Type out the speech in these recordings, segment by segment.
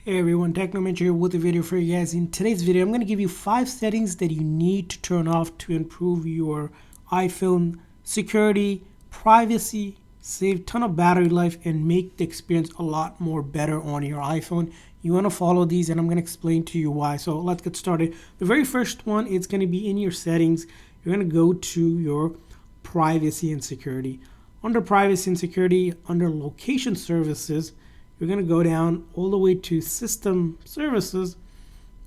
Hey everyone, Technomentary here with a video for you guys. In today's video, I'm going to give you 5 settings that you need to turn off to improve your iPhone security, privacy, save a ton of battery life, and make the experience a lot more better on your iPhone. You want to follow these and I'm going to explain to you why. So let's get started. The very first one is going to be in your settings. You're going to go to your privacy and security. Under privacy and security, under location services, you're going to go down all the way to system services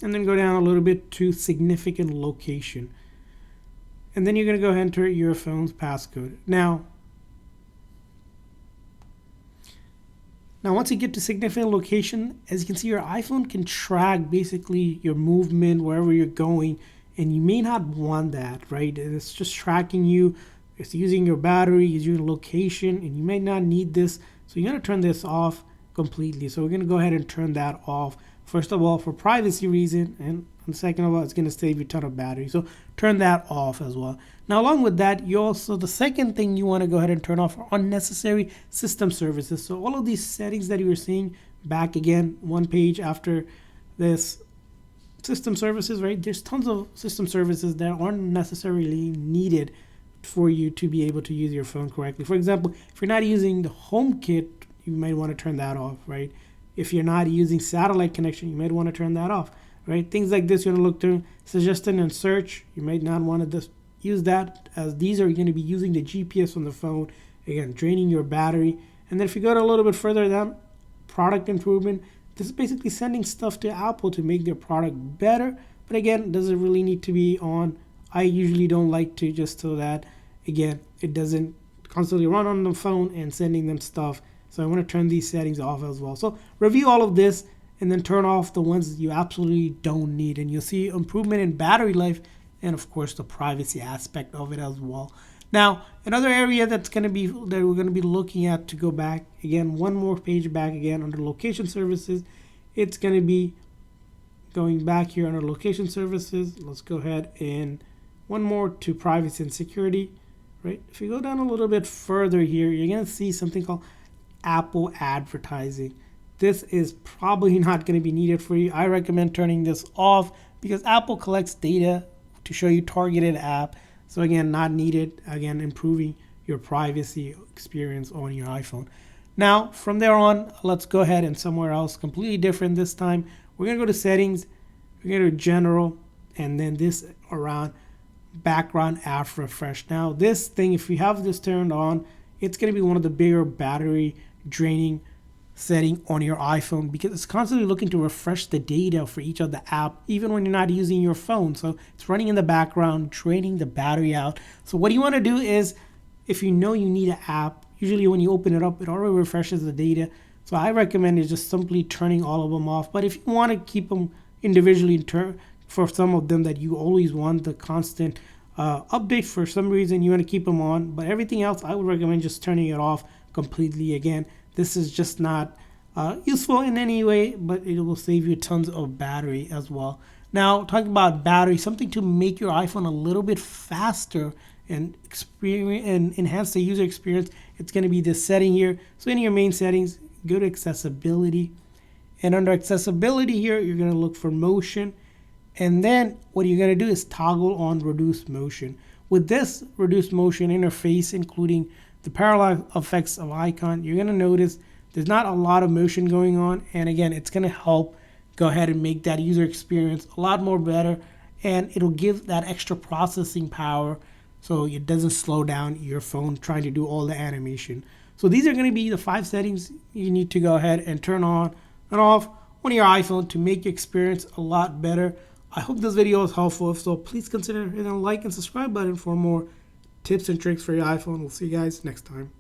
and then go down a little bit to significant location. And then you're going to go enter your phone's passcode. Now once you get to significant location, as you can see, your iPhone can track basically your movement wherever you're going, and you may not want that, right? It's just tracking you. It's using your battery, it's using location, and you may not need this. So you're going to turn this off completely. So we're going to go ahead and turn that off. First of all, for privacy reason, and second of all, it's going to save you a ton of battery. So turn that off as well. Now, along with that, the second thing you want to go ahead and turn off are unnecessary system services. So all of these settings that you were seeing back again, one page after this, system services, right? There's tons of system services that aren't necessarily needed for you to be able to use your phone correctly. For example, if you're not using the HomeKit, you might want to turn that off, right? If you're not using satellite connection, you might want to turn that off, right? Things like this, you want to look through suggestion and search. You might not want to use that, as these are going to be using the GPS on the phone, again, draining your battery. And then if you go a little bit further down, product improvement, this is basically sending stuff to Apple to make their product better. But again, does it really need to be on? I usually don't like to, just so that, again, it doesn't constantly run on the phone and sending them stuff. So I want to turn these settings off as well. So review all of this and then turn off the ones that you absolutely don't need. And you'll see improvement in battery life and, of course, the privacy aspect of it as well. Now, another area that we're going to be looking at, to go back again, one more page back again under location services, it's going to be going back here under location services. Let's go ahead and one more to privacy and security, right? If you go down a little bit further here, you're going to see something called Apple advertising. This is probably not going to be needed for you. I recommend turning this off because Apple collects data to show you targeted app. So again, not needed. Again, improving your privacy experience on your iPhone. Now, from there on, let's go ahead and somewhere else, completely different this time. We're going to go to settings, we're going to go to general, and then this around background app refresh. Now, this thing, if you have this turned on, it's going to be one of the bigger battery draining setting on your iPhone because it's constantly looking to refresh the data for each of the app, even when you're not using your phone. So it's running in the background, draining the battery out. So what you want to do is, if you know you need an app, usually when you open it up, it already refreshes the data. So I recommend is just simply turning all of them off. But if you want to keep them individually, for some of them that you always want the constant update, for some reason you want to keep them on, but everything else I would recommend just turning it off completely. Again, this is just not useful in any way, but it will save you tons of battery as well. Now, talking about battery, something to make your iPhone a little bit faster and enhance the user experience, it's going to be this setting here. So in your main settings, go to accessibility, and under accessibility here, you're going to look for motion. And then what you're going to do is toggle on reduce motion. With this reduce motion interface, including the parallax effects of icon, you're going to notice there's not a lot of motion going on. And again, it's going to help go ahead and make that user experience a lot more better. And it'll give that extra processing power so it doesn't slow down your phone trying to do all the animation. So these are going to be the 5 settings you need to go ahead and turn on and off on your iPhone to make your experience a lot better. I hope this video was helpful. If so, please consider hitting the like and subscribe button for more tips and tricks for your iPhone. We'll see you guys next time.